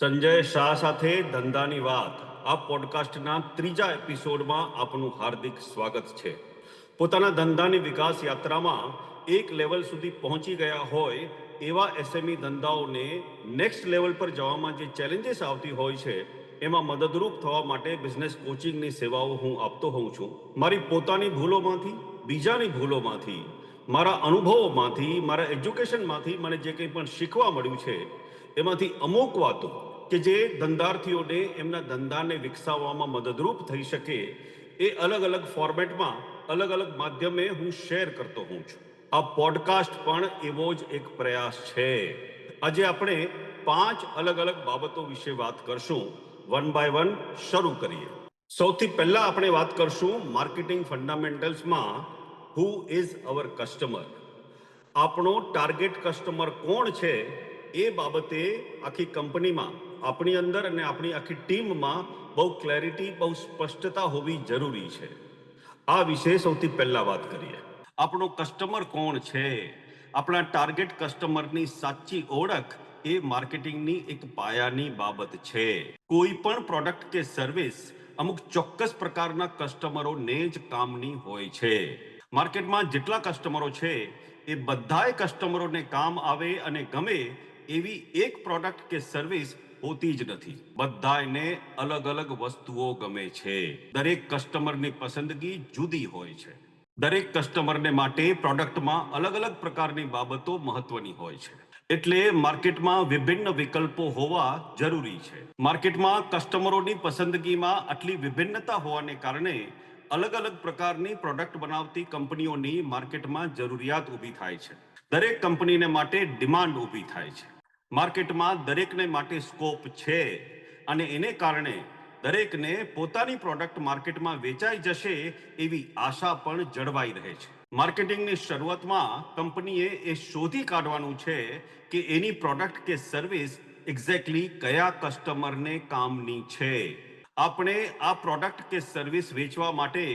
સંજય શાહ સાથે ધંધાની વાત આ પોડકાસ્ટના ત્રીજા એપિસોડમાં આપનું હાર્દિક સ્વાગત છે. પોતાના ધંધાની વિકાસ યાત્રામાં એક લેવલ સુધી પહોંચી ગયા હોય એવા એસએમઈ ધંધાઓને નેક્સ્ટ લેવલ પર જવામાં જે ચેલેન્જીસ આવતી હોય છે એમાં મદદરૂપ થવા માટે બિઝનેસ કોચિંગની સેવાઓ હું આપતો હોઉં છું. મારી પોતાની ભૂલોમાંથી, બીજાની ભૂલોમાંથી, મારા અનુભવોમાંથી, મારા એજ્યુકેશનમાંથી મને જે કંઈ પણ શીખવા મળ્યું છે એમાંથી અમુક વાતો કે જે ધંધાર્થીઓને એમના ધંધાને વિકસાવવામાં મદદરૂપ થઈ શકે એ અલગ અલગ ફોર્મેટમાં અલગ અલગ માધ્યમે હું શેર કરતો હોઉં છું. આ પોડકાસ્ટ પણ એવો જ એક પ્રયાસ છે. આજે આપણે 5 અલગ અલગ બાબતો વિશે વાત કરશું. વન બાય વન શરૂ કરીએ. સૌથી પહેલા આપણે વાત કરશું માર્કેટિંગ ફંડામેન્ટલ્સમાં હુ ઇઝ અવર કસ્ટમર. આપણો ટાર્ગેટ કસ્ટમર કોણ છે એ બાબતે આખી કંપનીમાં, આપણી અંદર અને આપણી આખી ટીમમાં બહુ ક્લેરિટી, બહુ સ્પષ્ટતા હોવી જરૂરી છે. આ વિશે સૌથી પહેલા વાત કરીએ. આપણો કસ્ટમર કોણ છે? આપણા ટાર્ગેટ કસ્ટમરની સાચી ઓળખ એ માર્કેટિંગની એક પાયાની બાબત છે. કોઈ પણ પ્રોડક્ટ કે સર્વિસ અમુક ચોક્કસ પ્રકારના કસ્ટમરોને જ કામની હોય છે. માર્કેટમાં જેટલા કસ્ટમરો છે એ બધાય કસ્ટમરોને કામ આવે અને ગમે એવી એક પ્રોડક્ટ કે સર્વિસ હોતી જ નથી. બધાયને અલગ અલગ વસ્તુઓ ગમે છે. દરેક કસ્ટમરની પસંદગી જુદી હોય છે. દરેક કસ્ટમરને માટે પ્રોડક્ટમાં અલગ અલગ પ્રકારની બાબતો મહત્વની હોય છે. એટલે માર્કેટમાં વિભિન્ન વિકલ્પો હોવા જરૂરી છે. માર્કેટમાં કસ્ટમરોની પસંદગીમાં આટલી વિભિન્નતા હોવાને કારણે અલગ અલગ પ્રકારની પ્રોડક્ટ બનાવતી કંપનીઓની માર્કેટમાં જરૂરિયાત ઊભી થાય છે. દરેક કંપનીને માટે ડિમાન્ડ ઊભી થાય છે. માર્કેટમાં દરેકને માટે સ્કોપ છે અને એને કારણે દરેકને પોતાની પ્રોડક્ટ માર્કેટમાં વેચાઈ જશે એવી આશા પણ જળવાઈ રહે છે. માર્કેટિંગની શરૂઆતમાં કંપનીએ એ શોધી કાઢવાનું છે કે એની પ્રોડક્ટ કે સર્વિસ એક્ઝેક્ટલી કયા કસ્ટમરને કામની છે. આપણે આ પ્રોડક્ટ કે સર્વિસ વેચવા માટે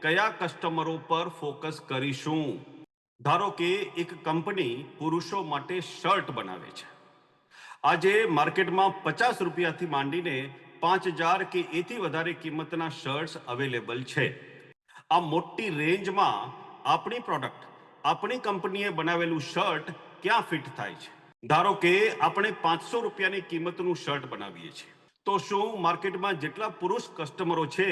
કયા કસ્ટમરો પર ફોકસ કરીશું. ધારો કે એક કંપની પુરુષો માટે શર્ટ બનાવે છે. આજે માર્કેટમાં 50 રૂપિયાથી માંડીને 5,000 કે એથી વધારે કિંમતના શર્ટ્સ અવેલેબલ છે. આ મોટી રેન્જમાં આપણી પ્રોડક્ટ, આપણી કંપનીએ બનાવેલું શર્ટ ક્યાં ફિટ થાય છે? ધારો કે આપણે 500 રૂપિયાની કિંમતનું શર્ટ બનાવીએ છીએ, તો શું માર્કેટમાં જેટલા પુરુષ કસ્ટમરો છે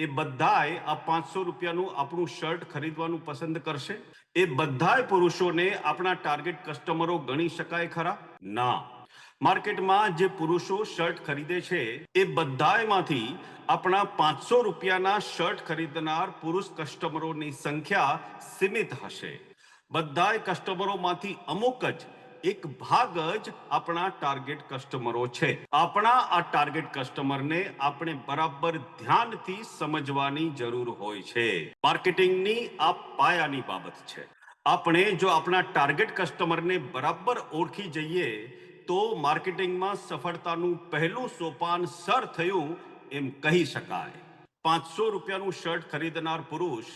એ બધાય આ 500 રૂપિયાનું આપણું શર્ટ ખરીદવાનું પસંદ કરશે? એ બધાય પુરુષોને આપણા ટાર્ગેટ કસ્ટમરો ગણી શકાય ખરા? ના. માર્કેટમાં જે પુરુષો શર્ટ ખરીદે છે એ બધાયમાંથી આપણા 500 રૂપિયાના શર્ટ ખરીદનાર પુરુષ કસ્ટમરોની સંખ્યા સીમિત હશે. બધાય કસ્ટમરોમાંથી અમુક જ એક ભાગ જ આપણા ટાર્ગેટ કસ્ટમરો છે. આપણા આ ટાર્ગેટ કસ્ટમરને આપણે બરાબર ધ્યાનથી સમજવાની જરૂર હોય છે. માર્કેટિંગની આ પાયાની બાબત છે. આપણે જો આપણા ટાર્ગેટ કસ્ટમરને બરાબર ઓળખી જઈએ તો માર્કેટિંગમાં સફળતાનું પહેલું સોપાન સર થયું એમ કહી શકાય. 500 રૂપિયાનું શર્ટ ખરીદનાર પુરુષ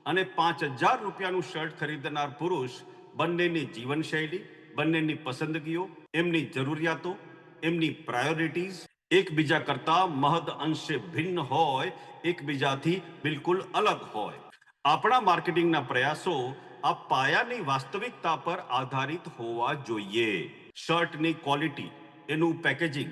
અને 5,000 રૂપિયાનું શર્ટ ખરીદનાર પુરુષ બંનેની જીવનશૈલી, બંનેની પસંદગીઓ, એમની જરૂરિયાતો, એમની પ્રાયોરિટીઝ એકબીજા કરતા મહદ અંશે ભિન્ન હોય, એકબીજાથી બિલકુલ અલગ હોય. આપણા માર્કેટિંગના પ્રયાસો આ પાયાની વાસ્તવિકતા પર આધારિત હોવા જોઈએ. શર્ટની ક્વોલિટી, એનું પેકેજિંગ,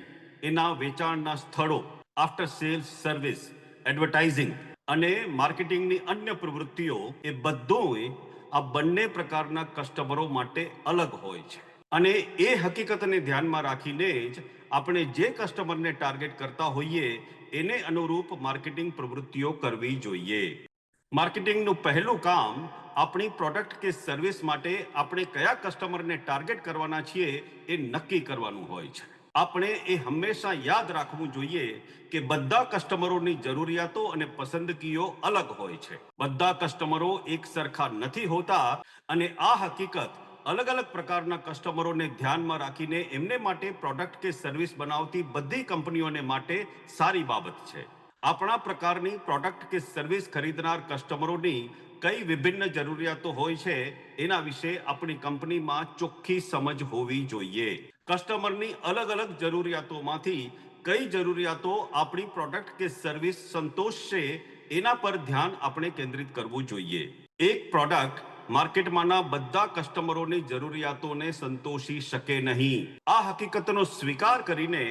એના વેચાણના સ્થળો, આફ્ટર સેલ્સ સર્વિસ, એડવર્ટાઇઝિંગ અને માર્કેટિંગની અન્ય પ્રવૃત્તિઓ એ બધું આ બંને પ્રકારના કસ્ટમરો માટે અલગ હોય છે. અને એ હકીકતને ધ્યાનમાં રાખીને જ આપણે જે કસ્ટમરને ટાર્ગેટ કરતા હોઈએ એને અનુરૂપ માર્કેટિંગ પ્રવૃત્તિઓ કરવી જોઈએ. માર્કેટિંગનું પહેલું કામ આપણી પ્રોડક્ટ કે સર્વિસ માટે આપણે કયા કસ્ટમરને ટાર્ગેટ કરવાના છીએ એ નક્કી કરવાનું હોય છે. આપણે એ હંમેશા યાદ રાખવું જોઈએ કે બધા કસ્ટમરોની જરૂરિયાતો અને પસંદગીઓ અલગ હોય છે. બધા કસ્ટમરો એક સરખા નથી હોતા અને આ હકીકત અલગ અલગ પ્રકારના કસ્ટમરોને ધ્યાનમાં રાખીને એમને માટે પ્રોડક્ટ કે સર્વિસ બનાવતી બધી કંપનીઓને માટે સારી બાબત છે. આપણા પ્રકારની પ્રોડક્ટ કે સર્વિસ ખરીદનાર કસ્ટમરોની કઈ વિભિન્ન જરૂરિયાતો હોય છે એના વિશે આપણી કંપનીમાં ચોખ્ખી સમજ હોવી જોઈએ. કસ્ટમરની અલગ અલગ જરૂરિયાતોમાંથી કઈ જરૂરિયાતો આપણી પ્રોડક્ટ કે સર્વિસ સંતોષશે એના પર ધ્યાન આપણે કેન્દ્રિત કરવું જોઈએ. એક પ્રોડક્ટ માર્કેટમાંના બધા કસ્ટમરોની જરૂરિયાતોને સંતોષી શકે નહીં. આ હકીકતનો સ્વીકાર કરીને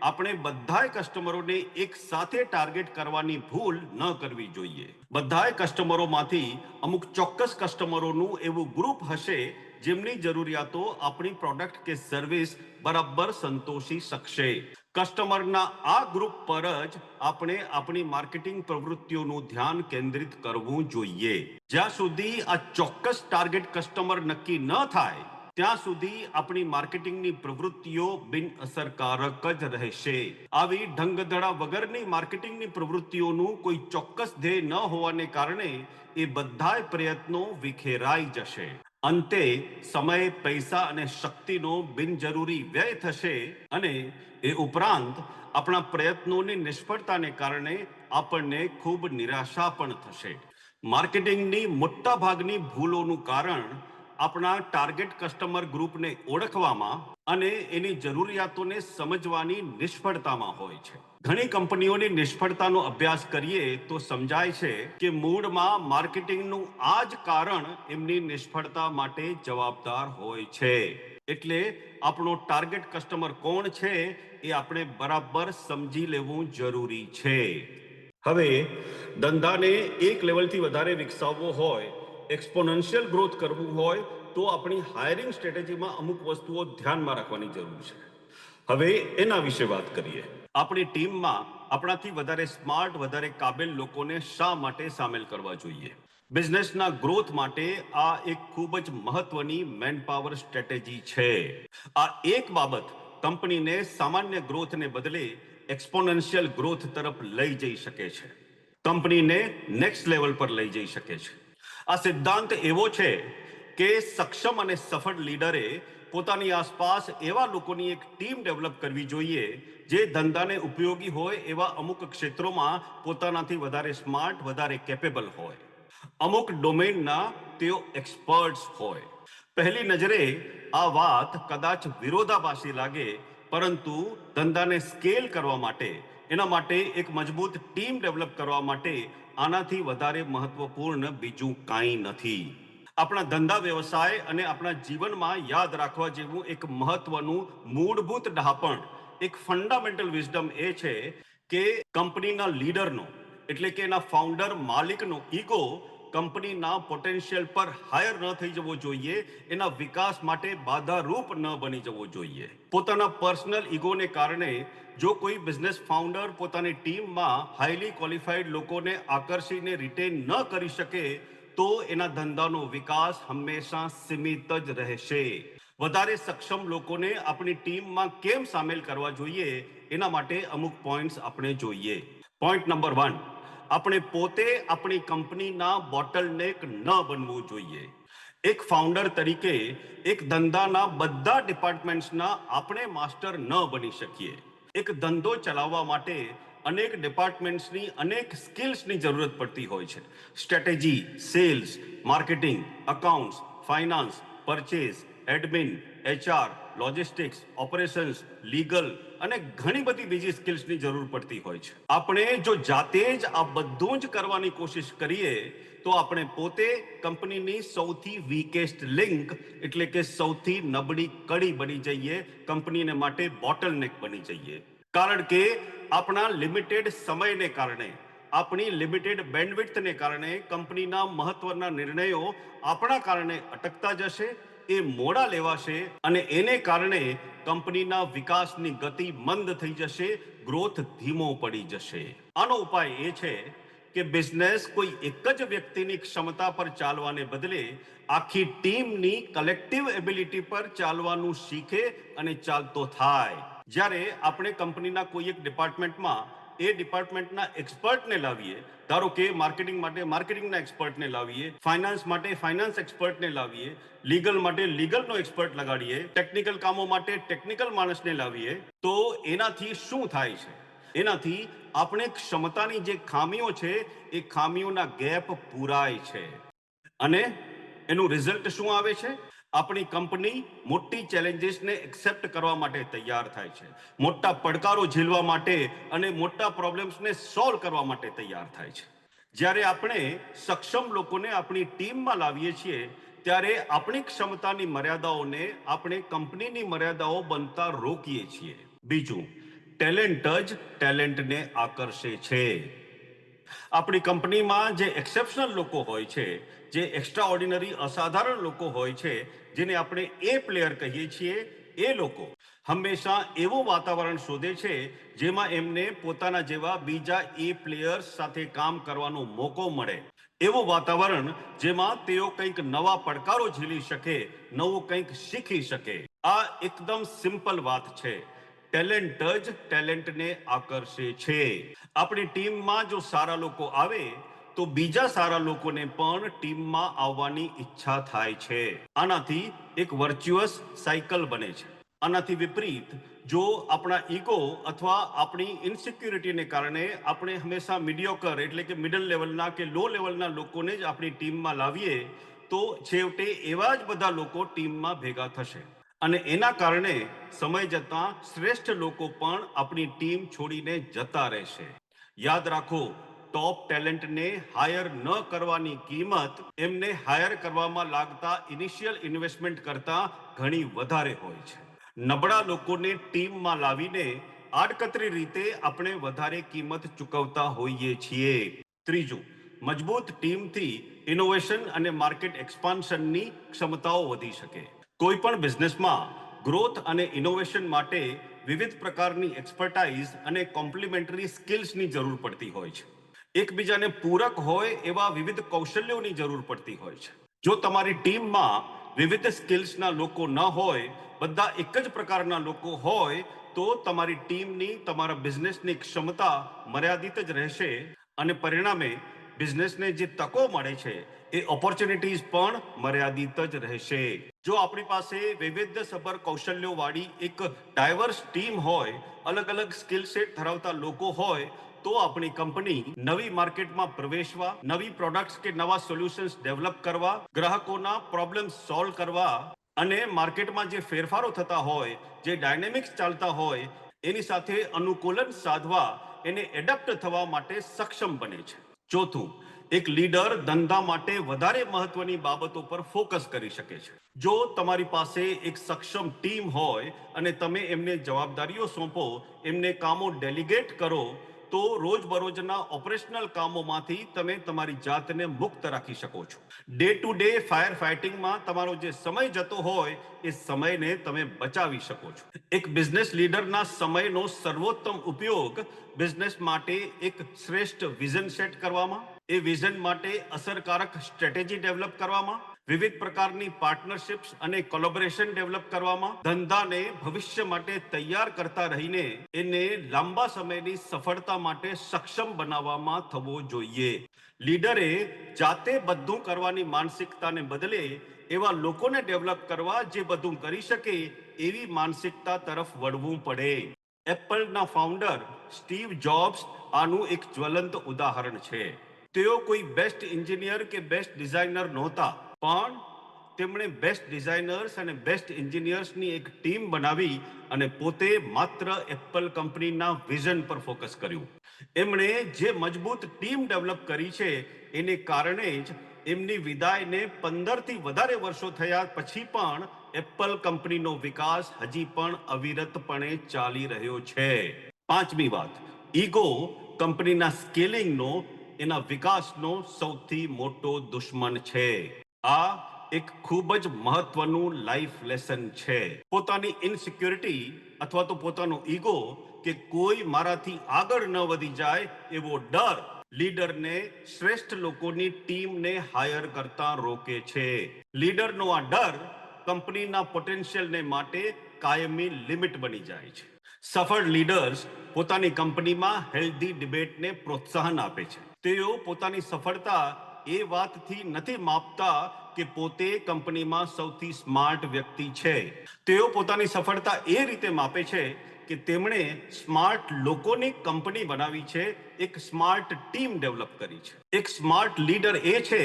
આપણે બધાય કસ્ટમરોને એક સાથે ટાર્ગેટ કરવાની ભૂલ ન કરવી જોઈએ. બધાય કસ્ટમરોમાંથી અમુક ચોક્કસ કસ્ટમરોનું એવું ગ્રુપ હશે જેમની જરૂરિયાતો આપણી પ્રોડક્ટ કે સર્વિસ બરાબર સંતોષી શકશે. કસ્ટમરના આ ગ્રુપ પર જ આપણે આપણી માર્કેટિંગ પ્રવૃત્તિઓનું ધ્યાન કેન્દ્રિત કરવું જોઈએ. જ્યાં સુધી આ ચોક્કસ ટાર્ગેટ કસ્ટમર નક્કી ન થાય ત્યાં સુધી આપણી માર્કેટિંગની પ્રવૃત્તિઓ બિનઅસરકારક જ રહેશે. આવી ઢંગધડા વગરની માર્કેટિંગની પ્રવૃત્તિઓનું કોઈ ચોક્કસ ધ્યેય ન હોવાને કારણે એ બધાય પ્રયત્નો વિખેરાઈ જશે. અંતે સમય, પૈસા અને શક્તિનો બિનજરૂરી વ્યય થશે અને એ ઉપરાંત આપણા પ્રયત્નોની નિષ્ફળતાને કારણે આપણને ખૂબ નિરાશા પણ થશે. માર્કેટિંગની મોટા ભાગની ભૂલોનું કારણ આપણા ટાર્ગેટ કસ્ટમર ગ્રુપને ઓળખવામાં અને એની જરૂરિયાતોને સમજવાની નિષ્ફળતામાં હોય છે. ઘણી કંપનીઓની નિષ્ફળતાનો અભ્યાસ કરીએ તો સમજાય છે કે મૂળમાં માર્કેટિંગનું આ જ કારણ એમની નિષ્ફળતા માટે જવાબદાર હોય છે. એટલે આપણો ટાર્ગેટ કસ્ટમર કોણ છે એ આપણે બરાબર સમજી લેવું જરૂરી છે. હવે ધંધાને એક લેવલથી વધારે વિકસાવવો હોય, એક્સપોનેન્શિયલ ગ્રોથ કરવું હોય તો આપણી હાયરિંગ સ્ટ્રેટેજીમાં અમુક વસ્તુઓ ધ્યાનમાં રાખવાની જરૂર છે. હવે એના વિશે વાત કરીએ. આપણી ટીમમાં આપણાથી વધારે સ્માર્ટ, વધારે કાબિલ લોકોને શા માટે સામેલ કરવા જોઈએ? બિઝનેસના ગ્રોથ માટે આ એક ખૂબ જ મહત્વની મેનપાવર સ્ટ્રેટેજી છે. આ એક બાબત કંપનીને સામાન્ય ગ્રોથને બદલે એક્સપોનેન્શિયલ ગ્રોથ તરફ લઈ જઈ શકે છે. કંપનીને નેક્સ્ટ લેવલ પર લઈ જઈ શકે છે. આ સિદ્ધાંત એવો છે કે સક્ષમ અને સફળ લીડરે પોતાની આસપાસ એવા લોકોની એક ટીમ ડેવલપ કરવી જોઈએ જે ધંધાને ઉપયોગી હોય એવા અમુક ક્ષેત્રોમાં પોતાનાથી વધારે સ્માર્ટ, વધારે કેપેબલ હોય. અમુક ડોમેનના તેઓ એક્સપર્ટ્સ હોય. પહેલી નજરે આ વાત કદાચ વિરોધાભાસી લાગે, પરંતુ ધંધાને સ્કેલ કરવા માટે, એના માટે એક મજબૂત ટીમ ડેવલપ કરવા માટે આનાથી વધારે મહત્વપૂર્ણ બીજું કાંઈ નથી. આપણા ધંધા, વ્યવસાય અને આપણા જીવનમાં યાદ રાખવા જેવું એક મહત્વનું મૂળભૂત ડહાપણ, એક ફંડામેન્ટલ વિઝડમ એ છે કે કંપનીના લીડરનો, એટલે કે એના ફાઉન્ડર, માલિકનો ઈગો કંપનીના પોટેન્શિયલ પર હાયર ન થઈ જવો જોઈએ, એના વિકાસ માટે બાધારૂપ ન બની જવો જોઈએ. પોતાના પર્સનલ ઈગોને કારણે જો કોઈ બિઝનેસ ફાઉન્ડર પોતાની ટીમમાં હાઈલી ક્વોલિફાઈડ લોકોને આકર્ષીને રિટેન ન કરી શકે તો એના ધંધાનો વિકાસ હંમેશા સીમિત જ રહેશે. વધારે સક્ષમ લોકોને આપણી ટીમમાં કેમ સામેલ કરવા જોઈએ એના માટે અમુક પોઈન્ટ્સ આપણે જોઈએ. પોઈન્ટ નંબર 1, આપણે પોતે આપણી કંપનીના બોટલનેક ન બનવું જોઈએ. એક ફાઉન્ડર તરીકે એક ધંધાના બધા ડિપાર્ટમેન્ટ્સના આપણે માસ્ટર ન બની શકીએ. એક ધંધો ચલાવવા માટે અનેક ડિપાર્ટમેન્ટ્સની અનેક સ્કિલ્સની જરૂરત પડતી હોય છે. Strategy, sales, marketing, accounts, finance, purchase, admin, HR, logistics, operations, legal અને ઘણી બધી બીજી સ્કિલ્સની જરૂર પડતી હોય છે. આપણે જો જાતે જ આ બધું જ કરવાની કોશિશ કરીએ તો આપણે પોતે કંપનીની સૌથી વીકેસ્ટ લિંક, એટલે કે સૌથી નબળી કડી બની જઈએ, કંપનીને માટે બોટલનેક બની જઈએ. કારણ કે આપણા લિમિટેડ સમયને કારણે, આપણી લિમિટેડ બેન્ડવિડ્થને કારણે કંપનીના મહત્વના નિર્ણયો આપણા કારણે અટકતા જશે, એ મોડા લેવાશે અને એને કારણે કંપનીના વિકાસની ગતિ મંદ થઈ જશે, ગ્રોથ ધીમો પડી જશે. આનો ઉપાય એ છે કે બિઝનેસ કોઈ એક જ વ્યક્તિની ક્ષમતા પર ચાલવાને બદલે આખી ટીમની કલેક્ટિવ એબિલિટી પર ચાલવાનું શીખે અને ચાલતો થાય. જ્યારે આપણે કંપનીના કોઈ એક ડિપાર્ટમેન્ટમાં એ ડિપાર્ટમેન્ટના એક્સપર્ટને લાવીએ, ધારો કે માર્કેટિંગ માટે માર્કેટિંગના એક્સપર્ટને લાવીએ, ફાઇનાન્સ માટે ફાઇનાન્સ એક્સપર્ટને લાવીએ, લીગલ માટે લીગલનો એક્સપર્ટ લગાડીએ, ટેકનિકલ કામો માટે ટેકનિકલ માણસને લાવીએ, તો એનાથી શું થાય છે? એનાથી આપણે ક્ષમતાની જે ખામીઓ છે એ ખામીઓના ગેપ પૂરાય છે. અને એનું રિઝલ્ટ શું આવે છે? આપણી કંપની મોટી ચેલેન્જીસને એક્સેપ્ટ કરવા માટે તૈયાર થાય છે, મોટા પડકારો ઝીલવા માટે અને મોટા પ્રોબ્લેમ્સને સોલ્વ કરવા માટે તૈયાર થાય છે. જ્યારે આપણે સક્ષમ લોકોને આપણી ટીમમાં લાવીએ છીએ ત્યારે આપણી ક્ષમતાની મર્યાદાઓને આપણે કંપનીની મર્યાદાઓ બનતા રોકીએ છીએ. બીજું, ટેલેન્ટ જ ટેલેન્ટને આકર્ષે છે. આપણી કંપનીમાં જે એક્સેપ્શનલ લોકો હોય છે, જે એક્સ્ટ્રા ઓર્ડિનરી અસાધારણ લોકો હોય છે, જેને આપણે એ પ્લેયર કહીએ છીએ, એ લોકો હંમેશા એવું વાતાવરણ શોધે છે જેમાં એમને પોતાના જેવા બીજા એ પ્લેયર્સ સાથે કામ કરવાનો મોકો મળે. એવું વાતાવરણ જેમાં તેઓ કંઈક નવા પડકારો ઝીલી શકે, નવું કંઈક શીખી શકે. આ એકદમ સિમ્પલ વાત છે. ટેલેન્ટ જ ટેલેન્ટને આકર્ષે છે. આપણી ટીમમાં જો સારા લોકો આવે તો બીજા સારા લોકોને પણ ટીમમાં આવવાની ઈચ્છા થાય છે. આનાથી એક વર્ચ્યુઅસ સાયકલ બને છે. આનાથી વિપરીત જો આપણા ઈગો અથવા આપણી ઇનસિક્યુરિટીને કારણે આપણે હંમેશા મીડિયોકર એટલે કે મિડલ લેવલના કે લો લેવલના લોકોને જ આપણી ટીમમાં લાવીએ તો છેવટે એવા જ બધા લોકો ટીમમાં ભેગા થશે અને એના કારણે સમય જતાં શ્રેષ્ઠ લોકો પણ આપણી ટીમ છોડીને જતા રહેશે. યાદ રાખો, ટોપ ટેલેન્ટને હાયર ન કરવાની કિંમત એમને હાયર કરવામાં લાગતા ઇનિશિયલ ઇન્વેસ્ટમેન્ટ કરતાં ઘણી વધારે હોય છે. નબળા લોકોને ટીમમાં લાવીને આડકતરી રીતે આપણે વધારે કિંમત ચૂકવતા હોઈએ છીએ. ત્રીજું, મજબૂત ટીમથી ઇનોવેશન અને માર્કેટ એક્સપાન્શનની ક્ષમતાઓ વધી શકે. કોઈ પણ બિઝનેસમાં ગ્રોથ અને ઇનોવેશન માટે વિવિધ પ્રકારની એક્સપર્ટાઇઝ અને કોમ્પ્લિમેન્ટરી સ્કિલ્સની જરૂર પડતી હોય છે. એકબીજાને પૂરક હોય એવા વિવિધ કૌશલ્યોની જરૂર પડતી હોય છે. જો તમારી ટીમમાં વિવિધ સ્કિલ્સના લોકો ન હોય, બધા એક જ પ્રકારના લોકો હોય, તો તમારી ટીમની તમારા બિઝનેસની ક્ષમતા મર્યાદિત જ રહેશે અને પરિણામે બિઝનેસને જે તકો મળે છે એ ઓપોર્ચ્યુનિટીઝ પણ મર્યાદિત જ રહેશે. જો આપણી પાસે વૈવિધ્યસભર કૌશલ્યોવાળી એક ડાયવર્સ ટીમ હોય, અલગ અલગ સ્કિલ સેટ ધરાવતા લોકો હોય, તો આપણી કંપની નવી માર્કેટમાં પ્રવેશવા, નવી પ્રોડક્ટ્સ કે નવા સોલ્યુશન્સ ડેવલપ કરવા, ગ્રાહકોના પ્રોબ્લેમ સોલ્વ કરવા અને માર્કેટમાં જે ફેરફારો થતા હોય, જે ડાયનેમિક્સ ચાલતા હોય, એની સાથે અનુકૂલન સાધવા, એને એડપ્ટ થવા માટે સક્ષમ બને છે. ચોથું, એક લીડર ધંધા માટે વધારે મહત્વની બાબતો પર ફોકસ કરી શકે છે. જો તમારી પાસે એક સક્ષમ ટીમ હોય અને તમે એમને જવાબદારીઓ સોંપો, એમને કામો ડેલિગેટ કરો, તો રોજબરોજના ઓપરેશનલ કામોમાંથી તમે તમારી જાતને મુક્ત રાખી શકો છો. ડે ટુ ડે ફાયર ફાઇટિંગમાં તમારો જે સમય જતો હોય એ સમયને તમે બચાવી શકો છો. એક બિઝનેસ લીડરના સમયનો સર્વોત્તમ ઉપયોગ બિઝનેસ માટે એક શ્રેષ્ઠ વિઝન સેટ કરવામાં, એ વિઝન માટે અસરકારક સ્ટ્રેટેજી ડેવલપ કરવામાં, વિવિધ પ્રકારની પાર્ટનરશિપ્સ અને કોલેબોરેશન ડેવલપ કરવામાં, ધંધાને ભવિષ્ય માટે તૈયાર કરતા રહીને એને લાંબા સમયની સફળતા માટે સક્ષમ બનાવવામાં થવો જોઈએ. લીડરે જાતે બધું કરવાની માનસિકતાને બદલે એવા લોકોને ડેવલપ કરવા જે બધું કરી શકે એવી માનસિકતા તરફ વળવું પડે. એપલના ફાઉન્ડર સ્ટીવ જોબ્સ આનું એક જ્વલંત ઉદાહરણ છે. તેઓ કોઈ બેસ્ટ એન્જિનિયર કે બેસ્ટ ડિઝાઇનર નહોતા, પણ તેમણે બેસ્ટ ડિઝાઇનર્સ અને બેસ્ટ એન્જિનિયર્સની એક ટીમ બનાવી અને પોતે માત્ર એપલ કંપનીના વિઝન પર ફોકસ કર્યું. એમણે જે મજબૂત ટીમ ડેવલપ કરી છે એને કારણે જ એમની વિદાયને 15થી વધારે વર્ષો થયા પછી પણ એપલ કંપનીનો વિકાસ હજી પણ અવિરતપણે ચાલી રહ્યો છે. પાંચમી વાત, ઈગો કંપનીના સ્કેલિંગનો, એના વિકાસનો સૌથી મોટો દુશ્મન છે. આ એક ખૂબ જ મહત્વનું લાઈફ લેસન છે. પોતાની ઇનસિક્યોરિટી અથવા તો પોતાનો ઈગો કે કોઈ મારાથી આગળ ન વધી જાય એવો ડર લીડરને શ્રેષ્ઠ લોકોની ટીમને હાયર કરતા રોકે છે. લીડરનો આ ડર કંપનીના પોટેન્શિયલને માટે કાયમી લિમિટ બની જાય છે. સફળ લીડર્સ પોતાની કંપનીમાં હેલ્ધી ડિબેટને પ્રોત્સાહન આપે છે. તેઓ પોતાની સફળતા એ વાતથી નથી માપતા કે પોતે કંપનીમાં સૌથી સ્માર્ટ વ્યક્તિ છે. તેઓ પોતાની સફળતા એ રીતે માપે છે કે તેમણે સ્માર્ટ લોકોની કંપની બનાવી છે, એક સ્માર્ટ ટીમ ડેવલપ કરી છે. એક સ્માર્ટ લીડર એ છે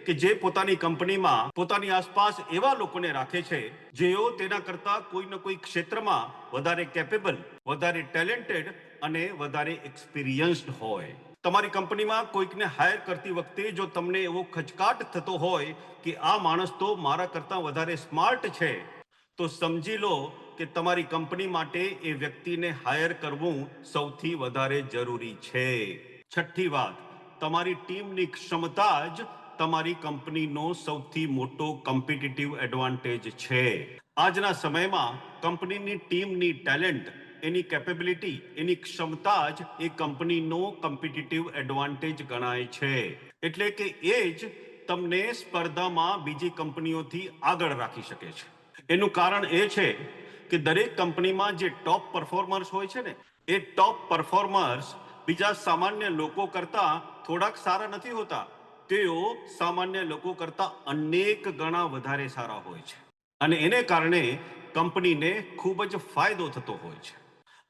કે જે પોતાની કંપનીમાં પોતાની આસપાસ એવા લોકોને રાખે છે જેઓ તેના કરતા કોઈને કોઈ ક્ષેત્રમાં વધારે કેપેબલ, વધારે ટેલેન્ટેડ અને વધારે એક્સપિરિયન્સ્ડ હોય. તમારી કંપનીમાં કોઈકને હાયર કરતી વખતે જો તમને એવો ખચકાટ થતો હોય કે આ માણસ તો મારા કરતાં વધારે સ્માર્ટ છે, તો સમજી લો કે તમારી કંપની માટે એ વ્યક્તિને હાયર કરવું સૌથી વધારે જરૂરી છે. છઠ્ઠી વાત, તમારી ટીમની ક્ષમતા જ તમારી કંપનીનો સૌથી મોટો કોમ્પિટિટિવ એડવાન્ટેજ છે. આજના સમયમાં કંપનીની ટીમની ટેલેન્ટ, એની કેપેબિલિટી, એની ક્ષમતા જ એ કંપનીનો કોમ્પિટિટિવ એડવાન્ટેજ ગણાય છે. એટલે કે એ જ તમને સ્પર્ધામાં બીજી કંપનીઓથી આગળ રાખી શકે છે. એનું કારણ એ છે કે દરેક કંપનીમાં જે ટોપ પરફોર્મર્સ હોય છે ને, એ ટોપ પરફોર્મર્સ બીજા સામાન્ય લોકો કરતા થોડાક સારા નથી હોતા. તેઓ સામાન્ય લોકો કરતા અનેક ગણા વધારે સારા હોય છે અને એને કારણે કંપનીને ખૂબ જ ફાયદો થતો હોય છે.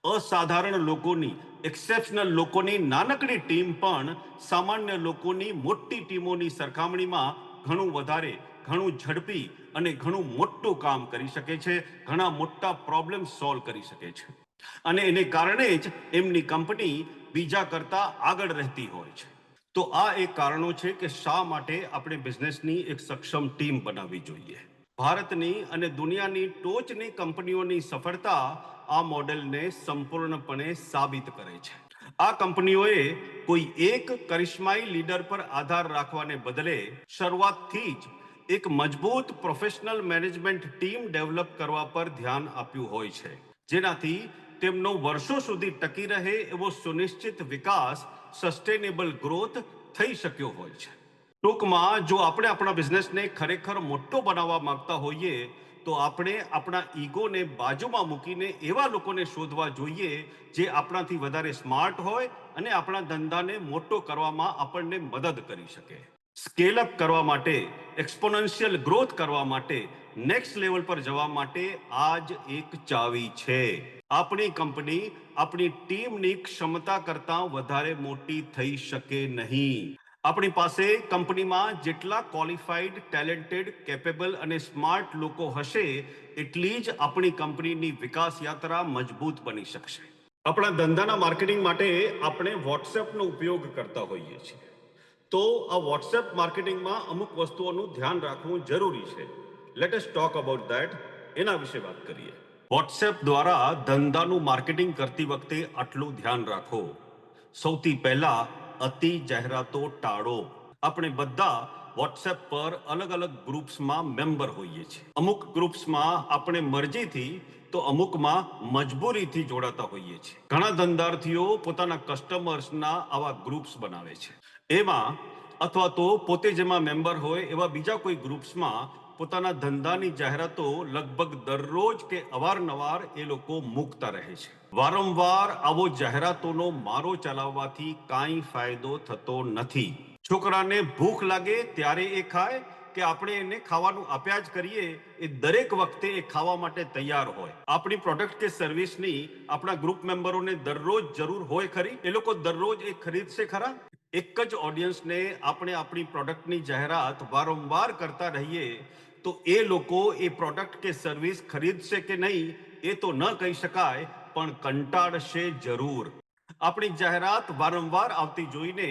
અસાધારણ લોકોની, એક્સેપ્શનલ લોકોની નાનકડી ટીમ પણ સામાન્ય લોકોની મોટી ટીમોની સરખામણીમાં ઘણું વધારે, ઘણું ઝડપી અને ઘણું મોટું કામ કરી શકે છે, ઘણા મોટા પ્રોબ્લેમ સોલ્વ કરી શકે છે. અને એને કારણે જ એમની કંપની બીજા કરતા આગળ રહેતી હોય છે. તો આ એક કારણો છે કે શા માટે આપણે બિઝનેસની એક સક્ષમ ટીમ બનાવવી જોઈએ. ભારતની અને દુનિયાની ટોચની કંપનીઓની સફળતા આ મોડેલને સંપૂર્ણપણે સાબિત કરે છે. આ કંપનીઓએ કોઈ એક કરિશ્માઈ લીડર પર આધાર રાખવાને બદલે શરૂઆતથી જ એક મજબૂત પ્રોફેશનલ મેનેજમેન્ટ ટીમ ડેવલપ કરવા પર ધ્યાન આપ્યું હોય છે, જેનાથી તેમનો વર્ષો સુધી ટકી રહે એવો સુનિશ્ચિત વિકાસ, સસ્ટેનેબલ ગ્રોથ થઈ શક્યો હોય છે. ટૂંકમાં, જો આપણે આપણા બિઝનેસને ખરેખર મોટો બનાવવા માંગતા હોઈએ તો આપણે આપણા ઈગોને બાજુમાં મૂકીને એવા લોકોને શોધવા જોઈએ જે આપણાથી વધારે સ્માર્ટ હોય અને આપણા ધંધાને મોટો કરવામાં આપણને મદદ કરી શકે. સ્કેલ અપ કરવા માટે, એક્સપોનેન્શિયલ ગ્રોથ કરવા માટે, નેક્સ્ટ લેવલ પર જવા માટે આ જ એક ચાવી છે. આપણી કંપની આપણી ટીમની ક્ષમતા કરતાં વધારે મોટી થઈ શકે નહીં. આપણી પાસે કંપનીમાં જેટલા ક્વોલિફાઈડ, ટેલેન્ટેડ, કેપેબલ અને સ્માર્ટ લોકો હશે, એટલી જ આપણી કંપનીની વિકાસ યાત્રા મજબૂત બની શકશે. આપણા ધંધાના માર્કેટિંગ માટે આપણે વોટ્સએપનો ઉપયોગ કરતા હોઈએ છીએ. તો આ વોટ્સએપ માર્કેટિંગમાં અમુક વસ્તુઓનું ધ્યાન રાખવું જરૂરી છે. Let us talk about that. એના વિશે વાત કરીએ. વોટ્સએપ દ્વારા ધંધાનું માર્કેટિંગ કરતી વખતે આટલું ધ્યાન રાખો. સૌથી પહેલા અતિ જાહેરાતો ટાળો. આપણે બધા વોટ્સએપ પર અલગ અલગ ગ્રુપ્સમાં મેમ્બર હોઈએ છીએ. અમુક ગ્રુપ્સમાં આપણે મરજીથી તો અમુકમાં મજબૂરીથી જોડાતા હોઈએ છીએ. ઘણા ધંધાર્થીઓ પોતાના કસ્ટમર્સના આવા ગ્રુપ્સ બનાવે છે. એમાં અથવા તો પોતે જેમાં મેમ્બર હોય એવા બીજા કોઈ ગ્રુપ્સમાં પોતાના ધંધાની જાહેરાતો લગભગ દરરોજ કે અવારનવાર એ લોકો મૂકતા રહે છે. વારંવાર આવો જાહેરાતોનો મારો ચલાવવાથી કાંઈ ફાયદો થતો નથી. છોકરાને ભૂખ લાગે ત્યારે એ ખાય કે આપણે એને ખાવાનું આપ્યા જ કરીએ, એ દરેક વખતે એ ખાવા માટે તૈયાર હોય. આપણી પ્રોડક્ટ કે સર્વિસની આપણા ગ્રુપ મેમ્બરોને દરરોજ જરૂર હોય ખરી? એ લોકો દરરોજ એ ખરીદશે ખરા? એક જ ઓડિયન્સને આપણે આપણી પ્રોડક્ટની જાહેરાત વારંવાર કરતા રહીએ તો એ લોકો એ પ્રોડક્ટ કે સર્વિસ ખરીદશે કે નહીં એ તો ન કહી શકાય, પણ કંટાળશે જરૂર. આપણી જાહેરાત વારંવાર આવતી જોઈને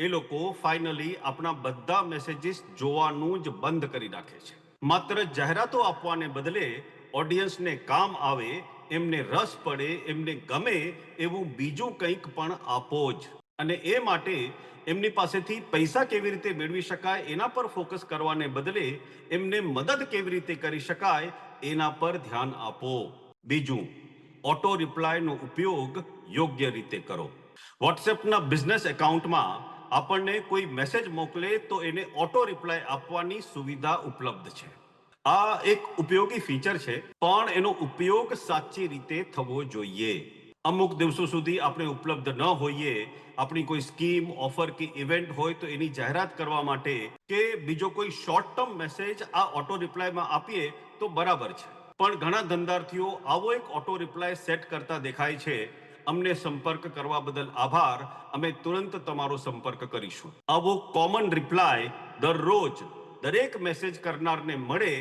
એ લોકો ફાઇનલી આપણા બધા મેસેજીસ જોવાનું જ બંધ કરી નાખે છે. માત્ર જાહેરાતો આપવાને બદલે ઓડિયન્સને કામ આવે, એમને રસ પડે, એમને ગમે એવું બીજું કંઈક પણ આપો જ. અને એ માટે એમની પાસેથી પૈસા કેવી રીતે મેળવી શકાય એના પર ફોકસ કરવાને બદલે એમને મદદ કેવી રીતે કરી શકાય એના પર ધ્યાન આપો. બીજું, ઓટો રિપ્લાયનો ઉપયોગ યોગ્ય રીતે કરો. વોટ્સએપના બિઝનેસ એકાઉન્ટમાં આપણને કોઈ મેસેજ મોકલે તો એને ઓટો રિપ્લાય આપવાની સુવિધા ઉપલબ્ધ છે. આ એક ઉપયોગી ફીચર છે, પણ એનો ઉપયોગ સાચી રીતે થવો જોઈએ. અમુક દિવસો સુધી આપણે ઉપલબ્ધ ન હોઈએ, આપણી કોઈ સ્કીમ, ઓફર કે ઇવેન્ટ હોય તો એની જાહેરાત કરવા માટે કે બીજો કોઈ શોર્ટ ટર્મ મેસેજ આ ઓટો રિપ્લાયમાં આપીએ તો બરાબર છે. પણ ઘણા ધંધાર્થીઓ આવો એક ઓટો રિપ્લાય સેટ કરતા દેખાય છે, અમને સંપર્ક કરવા બદલ આભાર, અમે તુરંત તમારો સંપર્ક કરીશું. આવો કોમન રિપ્લાય દરરોજ દરેક મેસેજ કરનારને મળે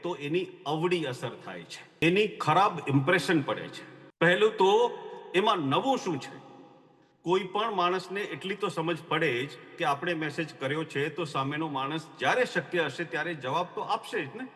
તો એની અવળી અસર થાય છે, એની ખરાબ ઇમ્પ્રેશન પડે છે. પહેલું તો એમાં નવું શું છે? કોઈ પણ માણસને એટલી તો સમજ પડે જ કે આપણે મેસેજ કર્યો છે તો સામેનો માણસ જ્યારે શક્ય હશે ત્યારે જવાબ તો આપશે જ ને.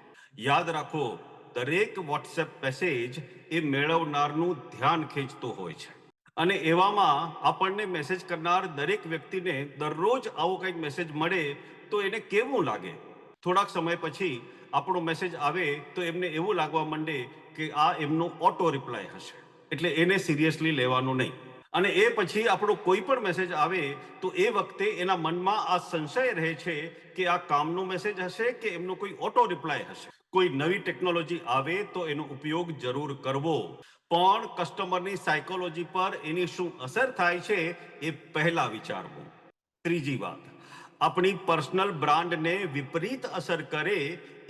યાદ રાખો, દરેક વોટ્સએપ મેસેજ એ મેળવનારનું ધ્યાન ખેંચતો હોય છે, અને એવામાં આપણને મેસેજ કરનાર દરેક વ્યક્તિને દરરોજ આવો કંઈક મેસેજ મળે તો એને કેવું લાગે? થોડાક સમય પછી આપણો મેસેજ આવે તો એમને એવું લાગવા માંડે કે આ એમનો ઓટો રિપ્લાય હશે, એટલે એને સિરિયસલી લેવાનો નહીં. અને એ પછી આપણો કોઈ પણ મેસેજ આવે તો એ વખતે એના મનમાં આ સંશય રહે છે કે આ કામનો મેસેજ હશે કે એમનો કોઈ ઓટો રિપ્લાય હશે. કોઈ નવી ટેકનોલોજી આવે તો એનો ઉપયોગ જરૂર કરવો, પણ કસ્ટમરની સાયકોલોજી પર એની શું અસર થાય છે એ પહેલા વિચારવું. ત્રીજી વાત, આપણી પર્સનલ બ્રાન્ડને વિપરીત અસર કરે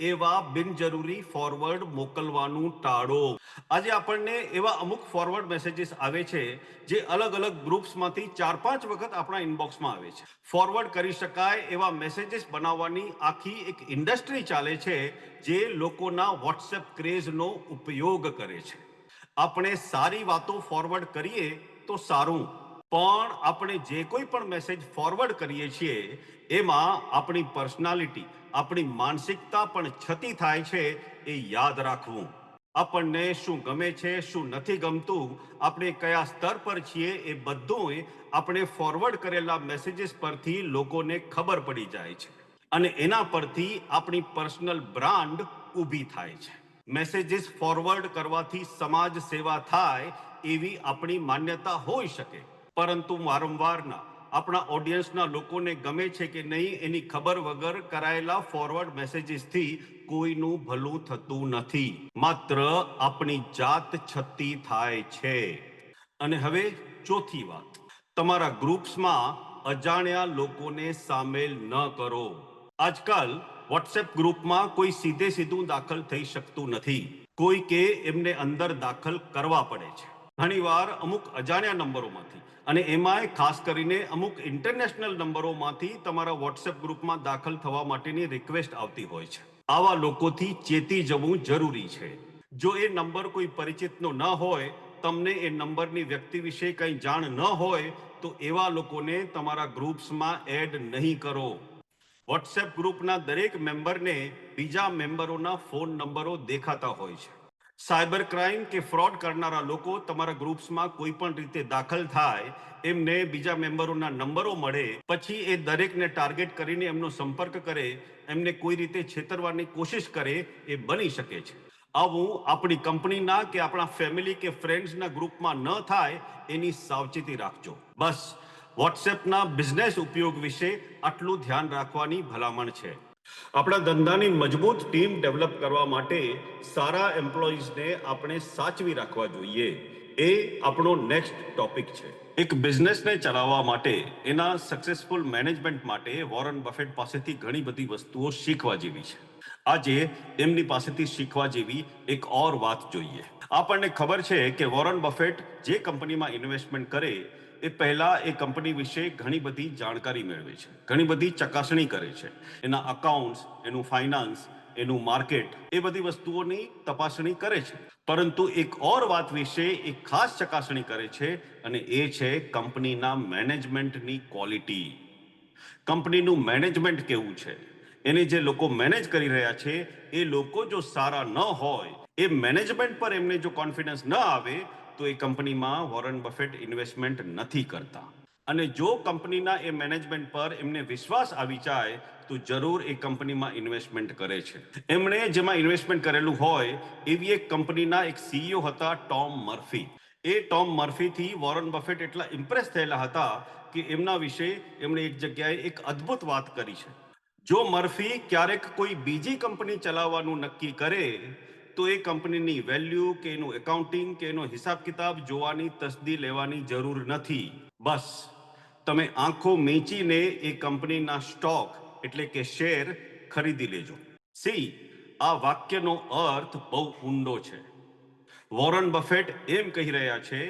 એવા બિનજરૂરી ફોરવર્ડ મોકલવાનું ટાળો. આજે આપણને એવા અમુક ફોરવર્ડ મેસેજીસ આવે છે જે અલગ અલગ ગ્રુપ્સમાંથી 4-5 વખત આપણા ઇનબોક્સમાં આવે છે. ફોરવર્ડ કરી શકાય એવા મેસેજીસ બનાવવાની આખી એક ઇન્ડસ્ટ્રી ચાલે છે જે લોકોના વોટ્સએપ ક્રેઝનો ઉપયોગ કરે છે. આપણે સારી વાતો ફોરવર્ડ કરીએ તો સારું, પણ આપણે જે કોઈ પણ મેસેજ ફોરવર્ડ કરીએ છીએ એમાં આપણી પર્સનાલિટી, આપણી માનસિકતા પણ છતી થાય છે, એ યાદ રાખવું. આપણને શું ગમે છે, શું નથી ગમતું, આપણે કયા સ્તર પર છીએ, એ બધું આપણે ફોરવર્ડ કરેલા મેસેજીસ પરથી લોકોને ખબર પડી જાય છે, અને એના પરથી આપણી પર્સનલ બ્રાન્ડ ઊભી થાય છે. મેસેજીસ ફોરવર્ડ કરવાથી સમાજ સેવા થાય એવી આપણી માન્યતા હોઈ શકે, પરંતુ વારંવારના આપણા ઓડિયન્સના લોકોને ગમે છે કે નહીં એની ખબર વગર કરાયેલા ફોરવર્ડ મેસેજીસથી કોઈનું ભલું થતું નથી, માત્ર આપણી જાત છતી થાય છે. અને હવે ચોથી વાત, તમારા ગ્રુપ્સમાં અજાણ્યા લોકોને સામેલ ન કરો. આજકાલ વોટ્સએપ ગ્રુપમાં કોઈ સીધું દાખલ થઈ શકતું નથી, કોઈ કે એમને અંદર દાખલ કરવા પડે છે, ઘણીવાર અમુક અજાણ્યા નંબરોમાંથી, અને એમાંય ખાસ કરીને અમુક ઇન્ટરનેશનલ નંબરોમાંથી તમારા વોટ્સએપ ગ્રુપમાં દાખલ થવા માટેની રિક્વેસ્ટ આવતી હોય છે. આવા લોકોથી ચેતી જવું જરૂરી છે. જો એ નંબર કોઈ પરિચિતનો ન હોય, તમને એ નંબરની વ્યક્તિ વિશે કંઈ જાણ ન હોય, તો એવા લોકોને તમારા ગ્રુપ્સમાં એડ નહીં કરો. વોટ્સએપ ગ્રુપના દરેક મેમ્બરને બીજા મેમ્બરોના ફોન નંબરો દેખાતા હોય છે. સાયબર ક્રાઇમ કે ફ્રોડ કરનારા લોકો તમારા ગ્રુપ્સમાં કોઈ પણ રીતે દાખલ થાય, એમને બીજા મેમ્બરોના નંબરો મળે, પછી એ દરેકને ટાર્ગેટ કરીને એમનો સંપર્ક કરે, એમને કોઈ રીતે છેતરવાની કોશિશ કરે, એ બની શકે છે. આવું આપણી કંપનીના કે આપણા ફેમિલી કે ફ્રેન્ડ્સના ગ્રુપમાં ન થાય એની સાવચેતી રાખજો. બસ વોટ્સએપના બિઝનેસ ઉપયોગ વિશે આટલું ધ્યાન રાખવાની ભલામણ છે. આપણા ધંધાની મજબૂત ટીમ ડેવલપ કરવા માટે સારા એમ્પ્લોઈઝને આપણે સાચવી રાખવા જોઈએ. એ આપણો નેક્સ્ટ ટોપિક છે. એક બિઝનેસને ચલાવવા માટે, એના સક્સેસફુલ મેનેજમેન્ટ માટે વોરન બફેટ પાસેથી ઘણી બધી વસ્તુઓ શીખવા જેવી છે. આજે એમની પાસેથી શીખવા જેવી એક ઓર વાત જોઈએ. આપણને ખબર છે કે વોરન બફેટ જે કંપનીમાં ઇન્વેસ્ટમેન્ટ કરે એ પહેલા એ કંપની વિશે ઘણી બધી જાણકારી મેળવે છે, ઘણી બધી ચકાસણી કરે છે, એના અકાઉન્ટ્સ, એનું ફાઇનાન્સ, એનું માર્કેટ, એ બધી વસ્તુઓની તપાસણી કરે છે. પરંતુ એક ઓર વાત વિશે એ ખાસ ચકાસણી કરે છે, અને એ છે કંપનીના મેનેજમેન્ટની ક્વોલિટી. કંપનીનું મેનેજમેન્ટ કેવું છે, એને જે લોકો મેનેજ કરી રહ્યા છે એ લોકો જો સારા ન હોય, એ મેનેજમેન્ટ પર એમને જો કોન્ફિડન્સ ન આવે, તો એ કંપનીમાં વોરન બફેટ ઇન્વેસ્ટમેન્ટ નથી કરતા. અને જો કંપનીના એ મેનેજમેન્ટ પર એમને વિશ્વાસ આવી જાય તો જરૂર એ કંપનીમાં ઇન્વેસ્ટમેન્ટ કરે છે. એમણે જેમાં ઇન્વેસ્ટમેન્ટ કરેલું હોય એવી એક કંપનીના એક સીઈઓ હતા, ટોમ મર્ફી. એ ટોમ મર્ફીથી વોરન બફેટ એટલા ઇમ્પ્રેસ થયેલા હતા કે એમના વિશે એમણે એક જગ્યાએ એક અદ્ભુત વાત કરી છે. જો મર્ફી ક્યારેક કોઈ બીજી કંપની ચલાવવાનું નક્કી કરે તો એ કંપનીની વેલ્યુ કે એનું એકાઉન્ટિંગ કે એનો હિસાબ કિતાબ જોવાની તસદી લેવાની જરૂર નથી. બસ તમે આંખો મીચીને એ કંપનીના સ્ટોક એટલે કે શેર ખરીદી લેજો. સી, આ વાક્યનો અર્થ બહુ ઊંડો છે. વોરન બફેટ એમ કહી રહ્યા છે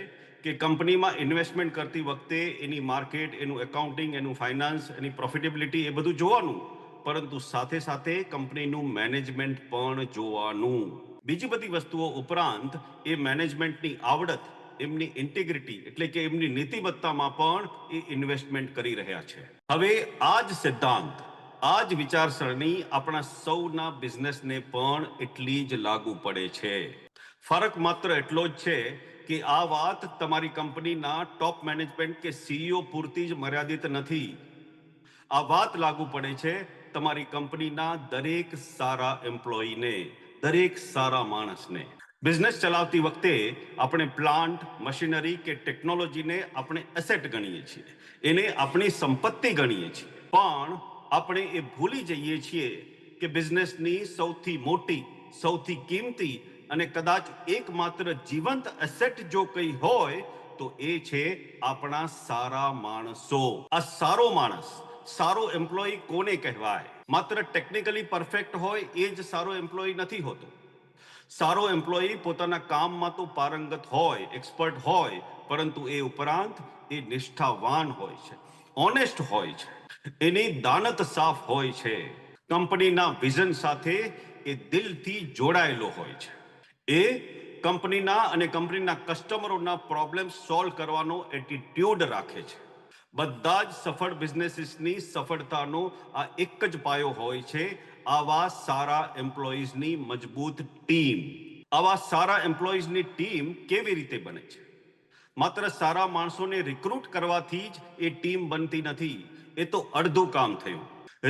કે કંપનીમાં ઇન્વેસ્ટમેન્ટ કરતી વખતે એની માર્કેટ, એનું એકાઉન્ટિંગ, એનું ફાઇનાન્સ, એની પ્રોફિટેબિલિટી એ બધું જોવાનું, પરંતુ સાથે સાથે કંપનીનું મેનેજમેન્ટ પણ જોવાનું. બીજી બધી વસ્તુઓ ઉપરાંત એ મેનેજમેન્ટની આવડત, એમની ઇન્ટિગ્રિટી એટલે કે એમની નીતિમત્તામાં પણ એ ઇન્વેસ્ટમેન્ટ કરી રહ્યા છે. હવે આ જ સિદ્ધાંત, આ જ વિચારસરણી આપણા સૌના બિઝનેસને પણ એટલી જ લાગુ પડે છે. ફરક માત્ર એટલો જ છે કે આ વાત તમારી કંપનીના ટોપ મેનેજમેન્ટ કે સીઈઓ પૂરતી જ મર્યાદિત નથી. આ વાત લાગુ પડે છે તમારી કંપનીના દરેક સારા એમ્પ્લોયીને, દરેક સારા માણસને. બિઝનેસ ચલાવતી વખતે આપણે પ્લાન્ટ, મશીનરી કે ટેકનોલોજીને આપણે એસેટ ગણીએ છીએ, એને આપણી સંપત્તિ ગણીએ છીએ. પણ આપણે એ ભૂલી જઈએ છીએ કે બિઝનેસની સૌથી મોટી, સૌથી કિંમતી અને કદાચ એકમાત્ર જીવંત એસેટ જો કંઈ હોય તો એ છે આપણા સારા માણસો. આ સારો માણસ, સારો એમ્પ્લોયી કોને કહેવાય? માત્ર ટેકનિકલી પરફેક્ટ હોય એ જ સારો એમ્પ્લોયી નથી હોતો. સારો એમ્પ્લોયી પોતાના કામમાં તો પારંગત હોય, એક્સપર્ટ હોય, પરંતુ એ ઉપરાંત એ નિષ્ઠાવાન હોય છે, ઓનેસ્ટ હોય છે, એની દાનત સાફ હોય છે, કંપનીના વિઝન સાથે એ દિલથી જોડાયેલો હોય છે. એ કંપનીના અને કંપનીના કસ્ટમરોના પ્રોબ્લેમ સોલ્વ કરવાનો એટીટ્યુડ રાખે છે. બધા જ સફળ બિઝનેસીસની સફળતાનો આ એક જ પાયો હોય છે, આવા સારા એમ્પ્લોઈઝની મજબૂત ટીમ. આવા સારા એમ્પ્લોઈઝની ટીમ કેવી રીતે બને છે? માત્ર સારા માણસોને રિક્રુટ કરવાથી જ એ ટીમ બનતી નથી. એ તો અડધું કામ થયું.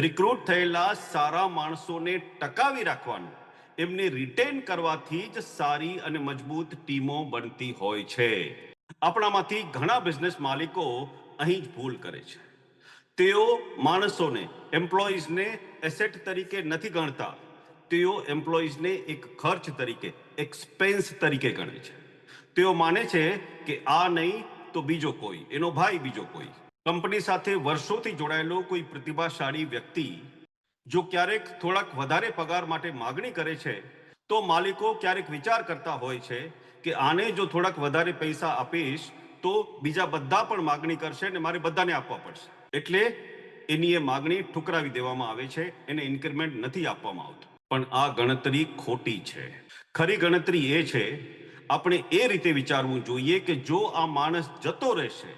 રિક્રુટ થયેલા સારા માણસોને ટકાવી રાખવાનું, એમને રિટેન કરવાથી જ સારી અને મજબૂત ટીમો બનતી હોય છે. આપણામાંથી ઘણા બિઝનેસ માલિકો અહીં જ ભૂલ કરે છે. તેઓ માણસોને, એમ્પ્લોઈઝને એસેટ તરીકે નથી ગણતા. તેઓ એમ્પ્લોઈઝને એક ખર્ચ તરીકે, એક્સપેન્સ તરીકે ગણે છે. તેઓ માને છે કે આ નહીં તો બીજો કોઈ, એનો ભાઈ બીજો કોઈ. કંપની સાથે વર્ષોથી જોડાયેલો કોઈ પ્રતિભાશાળી વ્યક્તિ જો ક્યારેક થોડાક વધારે પગાર માટે માગણી કરે છે તો માલિકો ક્યારેક વિચાર કરતા હોય છે કે આને જો થોડાક વધારે પૈસા આપીશ તો બીજા બધા પણ માગણી કરશે અને મારે બધાને આપવા પડશે. એટલે એની એ માગણી ઠુકરાવી દેવામાં આવે છે, એને ઇન્ક્રીમેન્ટ નથી આપવામાં આવતું. પણ આ ગણતરી ખોટી છે. ખરી ગણતરી એ છે, આપણે એ રીતે વિચારવું જોઈએ કે જો આ માણસ જતો રહેશે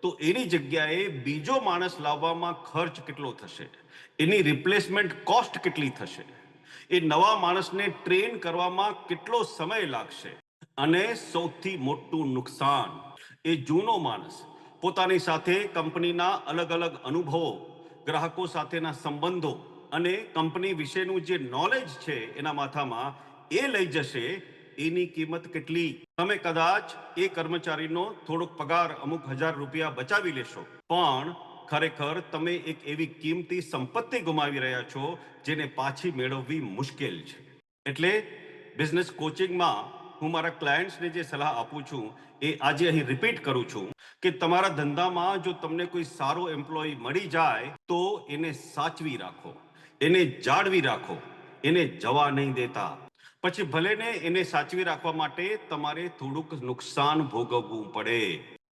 તો એની જગ્યાએ બીજો માણસ લાવવામાં ખર્ચ કેટલો થશે, એની રિપ્લેસમેન્ટ કોસ્ટ કેટલી થશે, એ નવા માણસને ટ્રેન કરવામાં કેટલો સમય લાગશે, અને સૌથી મોટું નુકસાન, એ જૂનો માણસ પોતાની સાથે કંપનીના અલગ અલગ અનુભવો, ગ્રાહકો સાથેના સંબંધો અને કંપની વિશેનું જે નોલેજ છે એના માથામાં એ લઈ જશે. એની કિંમત કેટલી? તમે કદાચ એ કર્મચારીનો થોડોક પગાર, અમુક હજાર રૂપિયા બચાવી લેશો, પણ ખરેખર તમે એક એવી કિંમતી સંપત્તિ ગુમાવી રહ્યા છો જેને પાછી મેળવવી મુશ્કેલ છે. એટલે બિઝનેસ કોચિંગમાં હું મારા ક્લાયન્ટ્સને જે સલાહ આપું છું એ આજે અહીં રિપીટ કરું છું કે તમારા ધંધામાં જો તમને કોઈ સારો એમ્પ્લોયી મળી જાય તો એને સાચવી રાખો, એને જાળવી રાખો, એને જવા નહીં દેતા. પછી ભલે ને એને સાચવી રાખવા માટે તમારે થોડુંક નુકસાન ભોગવવું પડે.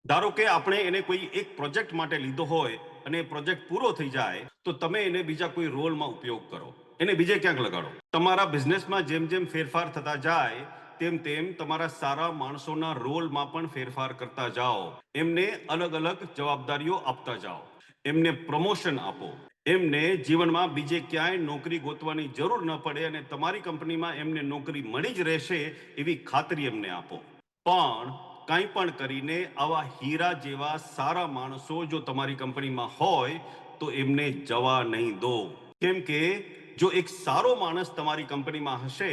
ધારો કે આપણે એને કોઈ એક પ્રોજેક્ટ માટે લીધો હોય અને પ્રોજેક્ટ પૂરો થઈ જાય તો તમે એને બીજા કોઈ રોલમાં ઉપયોગ કરો, એને બીજે ક્યાંક લગાડો. તમારા બિઝનેસમાં જેમ જેમ ફેરફાર થતા જાય તેમ તેમ તમારા સારા માણસોના રોલમાં પણ ફેરફાર કરતા જાઓ. એમને અલગ અલગ જવાબદારીઓ આપતા જાઓ, એમને પ્રમોશન આપો, એમને જીવનમાં બીજે ક્યાંય નોકરી ગોતવાની જરૂર ન પડે અને તમારી કંપનીમાં એમને નોકરી મળી જ રહેશે એવી ખાતરી એમને આપો. પણ કંઈ પણ કરીને આવા હીરા જેવા સારા માણસો જો તમારી કંપનીમાં હોય તો એમને જવા નહીં દો. કેમ કે જો એક સારો માણસ તમારી કંપનીમાં હશે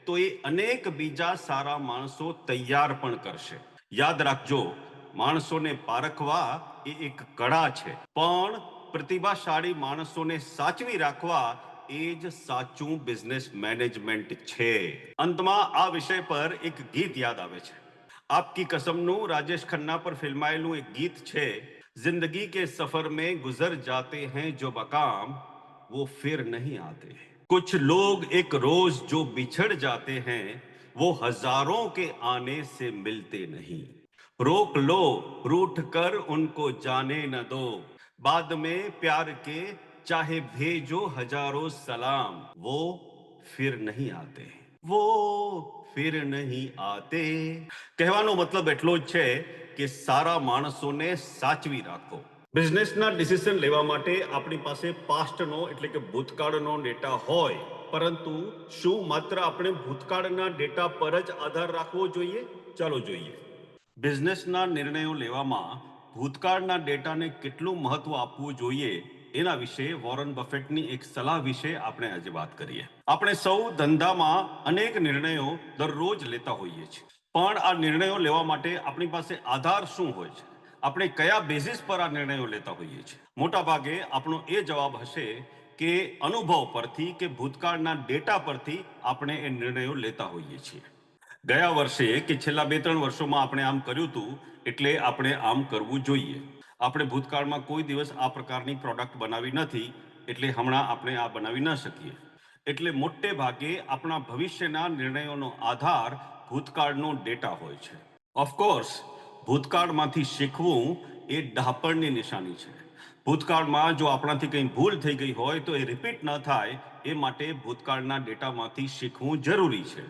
તો એ અનેક બીજા સારા માણસો તૈયાર પણ કરશે. યાદ રાખજો, માણસોને પારખવા એ એક કળા છે, પણ પ્રતિભાશાળી માણસોને સાચવી રાખવા એ જ સાચું બિઝનેસ મેનેજમેન્ટ છે. અંતમાં આ વિષય પર એક ગીત યાદ આવે છે. આપકી કસમનું રાજેશ ખન્ના પર ફિલ્માયેલું એક ગીત છે, જિંદગી કે સફર में गुजर जाते हैं जो मकाम वो फिर नहीं आते. कुछ लोग एक रोज जो बिछड़ जाते हैं वो हजारों के आने से मिलते नहीं। रोक लो, रूठ कर उनको जाने न दो। बाद में प्यार के चाहे भेजो हजारों सलाम, वो फिर नहीं आते। वो ફિર નહીં આતે। કહેવાનો મતલબ એટલો જ છે કે સારા માણસોને સાચવી રાખો। બિઝનેસના ડિસિઝન લેવા માટે આપણી પાસે પાસ્ટનો એટલે કે ભૂતકાળનો ડેટા હોય, પરંતુ શું માત્ર આપણે ભૂતકાળના ડેટા પર જ આધાર રાખવો જોઈએ? ચાલો જોઈએ। બિઝનેસના નિર્ણયો લેવામાં ભૂતકાળના ડેટાને કેટલું મહત્વ આપવું જોઈએ એના વિશે વોરન બફેટની એક સલાહ વિશે આપણે આજે વાત કરીએ। આપણે સૌ ધંધામાં અનેક નિર્ણયો દરરોજ લેતા હોઈએ છીએ, પણ આ નિર્ણયો લેવા માટે આપણી પાસે આધાર શું હોય છે? આપણે કયા બેઝિસ પર આ નિર્ણયો લેતા હોઈએ છીએ? મોટા ભાગે આપણો એ જવાબ હશે કે અનુભવ પરથી કે ભૂતકાળના ડેટા પરથી આપણે એ નિર્ણયો લેતા હોઈએ છીએ। ગયા વર્ષે કે છેલ્લા 2-3 વર્ષોમાં આપણે આમ કર્યું હતું એટલે આપણે આમ કરવું જોઈએ। આપણે ભૂતકાળમાં કોઈ દિવસ આ પ્રકારની પ્રોડક્ટ બનાવી નથી એટલે હમણાં આપણે આ બનાવી ન શકીએ। એટલે મોટે ભાગે આપણા ભવિષ્યના નિર્ણયોનો આધાર ભૂતકાળનો ડેટા હોય છે। ઓફકોર્સ ભૂતકાળમાંથી શીખવું એ ડહાપણની નિશાની છે। ભૂતકાળમાં જો આપણાથી કંઈ ભૂલ થઈ ગઈ હોય તો એ રિપીટ ન થાય એ માટે ભૂતકાળના ડેટામાંથી શીખવું જરૂરી છે।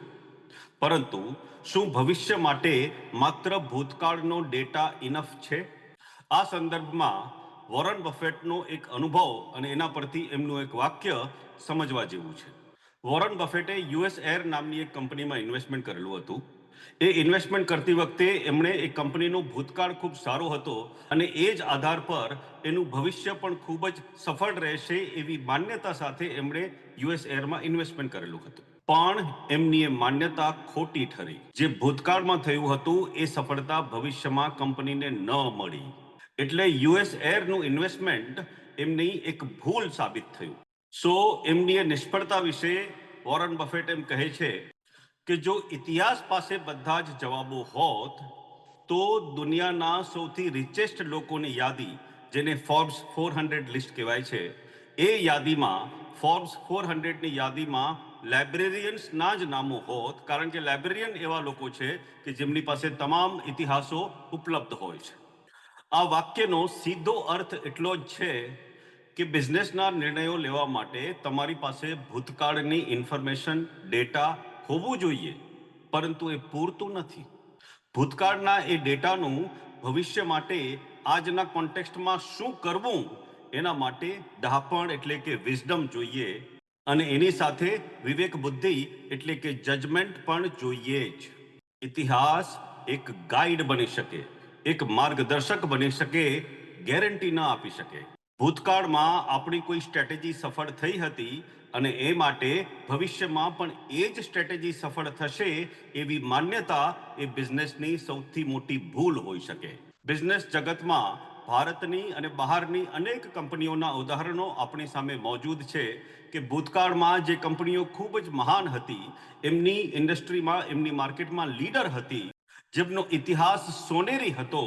પરંતુ શું ભવિષ્ય માટે માત્ર ભૂતકાળનો ડેટા ઇનફ છે? આ સંદર્ભમાં વોરન બફેટનો એક અનુભવ અને એના પરથી એમનું એક વાક્ય સમજવા જેવું છે। વોરન બફેટે યુએસ એર નામની એક કંપનીમાં ઇન્વેસ્ટમેન્ટ કરેલું હતું। એ ઇન્વેસ્ટમેન્ટ કરતી વખતે એમણે એ કંપનીનો ભૂતકાળ ખૂબ સારો હતો અને એ જ આધાર પર એનું ભવિષ્ય પણ ખૂબ જ સફળ રહેશે એવી માન્યતા સાથે એમણે યુએસ એરમાં ઇન્વેસ્ટમેન્ટ કરેલું હતું। પણ એમની એ માન્યતા ખોટી ઠરી। જે ભૂતકાળમાં થયું હતું એ સફળતા ભવિષ્યમાં કંપનીને ન મળી, એટલે યુએસ એરનું ઇન્વેસ્ટમેન્ટ એમની એક ભૂલ સાબિત થયું। સો એમની એ નિષ્ફળતા વિશે વોરન બફેટ એમ કહે છે કે જો ઇતિહાસ પાસે બધા જ જવાબો હોત તો દુનિયાના સૌથી રિચેસ્ટ લોકોની યાદી, જેને ફોર્બ્સ 400 લિસ્ટ કહેવાય છે, એ યાદીમાં ફોર્બ્સ 400ની યાદીમાં લાઇબ્રેરિયન્સના જ નામો હોત, કારણ કે લાઇબ્રેરિયન એવા લોકો છે કે જેમની પાસે તમામ ઇતિહાસો ઉપલબ્ધ હોય છે। આ વાક્યનો સીધો અર્થ એટલો જ છે કે બિઝનેસના નિર્ણયો લેવા માટે તમારી પાસે ભૂતકાળની ઇન્ફોર્મેશન, ડેટા હોવું જોઈએ, પરંતુ એ પૂરતું નથી। ભૂતકાળના એ ડેટાનું ભવિષ્ય માટે આજના કોન્ટેક્સ્ટમાં શું કરવું એના માટે ડહાપણ એટલે કે વિઝડમ જોઈએ, અને એની સાથે વિવેક બુદ્ધિ એટલે કે જજમેન્ટ પણ જોઈએ જ। ઇતિહાસ એક ગાઈડ બની શકે, એક માર્ગદર્શક બની શકે, ગેરંટી ન આપી શકે। ભૂતકાળમાં આપણી કોઈ સ્ટ્રેટેજી સફળ થઈ હતી અને એ માટે ભવિષ્યમાં પણ એ જ સ્ટ્રેટેજી સફળ થશે એવી માન્યતા એ બિઝનેસની સૌથી મોટી ભૂલ હોઈ શકે। બિઝનેસ જગતમાં ભારતની અને બહારની અનેક કંપનીઓના ઉદાહરણો આપણી સામે મોજૂદ છે કે ભૂતકાળમાં જે કંપનીઓ ખૂબ જ મહાન હતી, એમની ઇન્ડસ્ટ્રીમાં, એમની માર્કેટમાં લીડર હતી, જેમનો ઇતિહાસ સોનેરી હતો,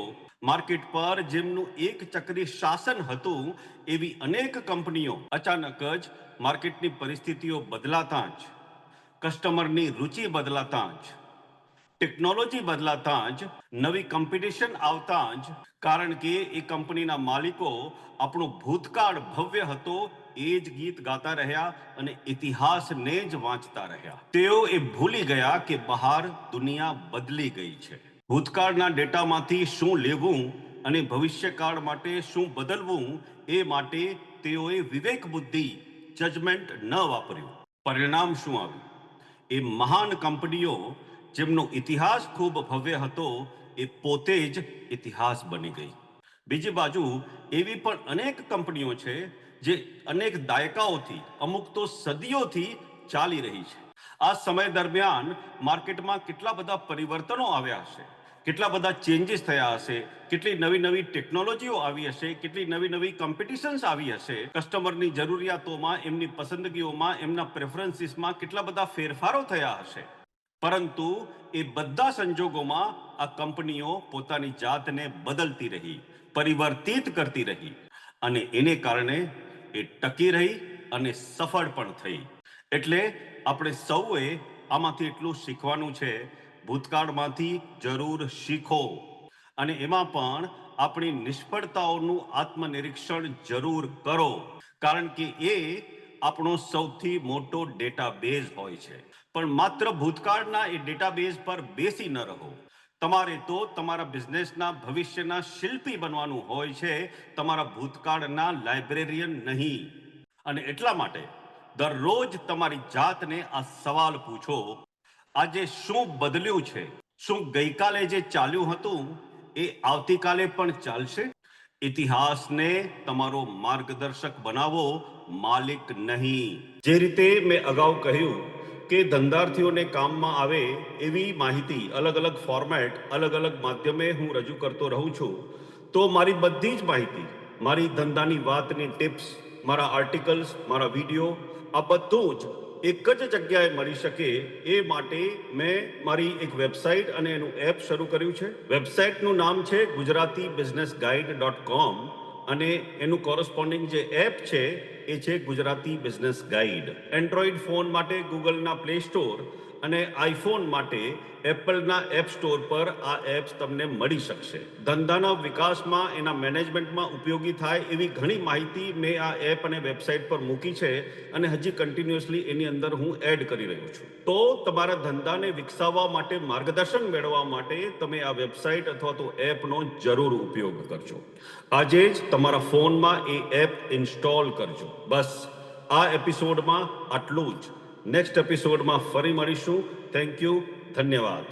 માર્કેટ પર જેમનું એક ચક્રી શાસન હતું, એવી અનેક કંપનીઓ અચાનક જ માર્કેટની પરિસ્થિતિઓ બદલાતા જ, કસ્ટમરની રુચિ બદલાતા જ, ટેકનોલોજી બદલાતા જ, નવી કોમ્પિટિશન આવતા જ, કારણ કે એ કંપનીના માલિકો આપણો ભૂતકાળ ભવ્ય હતો એ જ ગીત ગાતા રહ્યા અને ઇતિહાસને જ વાંચતા રહ્યા। તેઓ એ ભૂલી ગયા કે બહાર દુનિયા બદલી ગઈ છે। ભૂતકાળના ડેટામાંથી શું લેવું અને ભવિષ્યકાળ માટે શું બદલવું એ માટે તેઓએ વિવેક બુદ્ધિ, જજમેન્ટ ન વાપર્યું। પરિણામ શું આવ્યું? એ મહાન કંપનીઓ જેમનો ઇતિહાસ ખૂબ ભવ્ય હતો એ પોતે જ ઇતિહાસ બની ગઈ। બીજી બાજુ એવી પણ અનેક કંપનીઓ છે જે અનેક દાયકાઓથી, અમુક તો સદીઓથી ચાલી રહી છે। આ સમય દરમિયાન માર્કેટમાં કેટલા બધા પરિવર્તનો આવ્યા હશે, કેટલા બધા ચેન્જીસ થયા હશે, કેટલી નવી નવી ટેકનોલોજીઓ આવી હશે, કેટલી નવી નવી કોમ્પિટિશન્સ આવી હશે, કસ્ટમરની જરૂરિયાતોમાં, એમની પસંદગીઓમાં, એમના પ્રેફરન્સીસમાં કેટલા બધા ફેરફારો થયા હશે, પરંતુ એ બધા સંજોગોમાં આ કંપનીઓ પોતાની જાતને બદલતી રહી, પરિવર્તિત કરતી રહી અને એને કારણે એ ટકી રહી અને સફળ પણ થઈ। એટલે આપણે સૌએ આમાંથી એટલું શીખવાનું છે, ભૂતકાળમાંથી જરૂર શીખો અને એમાં પણ આપણી નિષ્ફળતાઓનું આત્મનિરીક્ષણ જરૂર કરો, કારણ કે એ આપણો સૌથી મોટો ડેટાબેઝ હોય છે. પણ માત્ર ભૂતકાળના એ ડેટાબેઝ પર બેસી ન રહો. તમારે તો તમારા બિઝનેસના ભવિષ્યના શિલ્પી બનવાનું હોય છે, તમારા ભૂતકાળના લાઇબ્રેરિયન નહીં. અને એટલા માટે દરરોજ તમારી જાતને આ સવાલ પૂછો: આજે શું બદલ્યું છે? શું ગઈકાલે જે ચાલ્યું હતું એ આવતીકાલે પણ ચાલશે? ઇતિહાસને તમારો માર્ગદર્શક બનાવો, માલિક નહીં. જે રીતે મેં અગાઉ કહ્યું કે ધંધાર્થીઓને કામમાં આવે એવી માહિતી અલગ અલગ ફોર્મેટ, અલગ અલગ માધ્યમે હું રજૂ કરતો રહું છું, તો મારી બધી જ માહિતી, મારી ધંધાની વાતની ટિપ્સ, મારા આર્ટિકલ્સ, મારા વિડીયો, આ બધું જ એક જ જગ્યાએ મળી શકે એ માટે મેં મારી એક વેબસાઇટ અને એનું એપ શરૂ કર્યું છે. વેબસાઇટનું નામ છે gujaratibusinessguide.com અને એનું કોરસ્પોન્ડિંગ જે એપ છે એ છે Gujarati business guide. Android phone માટે ગૂગલના પ્લે સ્ટોર અને આઈફોન માટે એપલના એપ સ્ટોર પર આ એપ્સ તમને મળી શકશે. ધંધાના વિકાસમાં, એના મેનેજમેન્ટમાં ઉપયોગી થાય એવી ઘણી માહિતી મેં આ એપ અને વેબસાઇટ પર મૂકી છે અને હજી કન્ટિન્યુઅસલી એની અંદર હું એડ કરી રહ્યો છું. તો તમારા ધંધાને વિકસાવવા માટે, માર્ગદર્શન મેળવવા માટે તમે આ વેબસાઇટ અથવા તો એપનો જરૂર ઉપયોગ કરજો. આજે જ તમારા ફોનમાં એ એપ ઇન્સ્ટોલ કરજો. બસ આ એપિસોડમાં આટલું જ. નેક્સ્ટ એપિસોડમાં ફરી મળીશું. Thank you. ધન્યવાદ.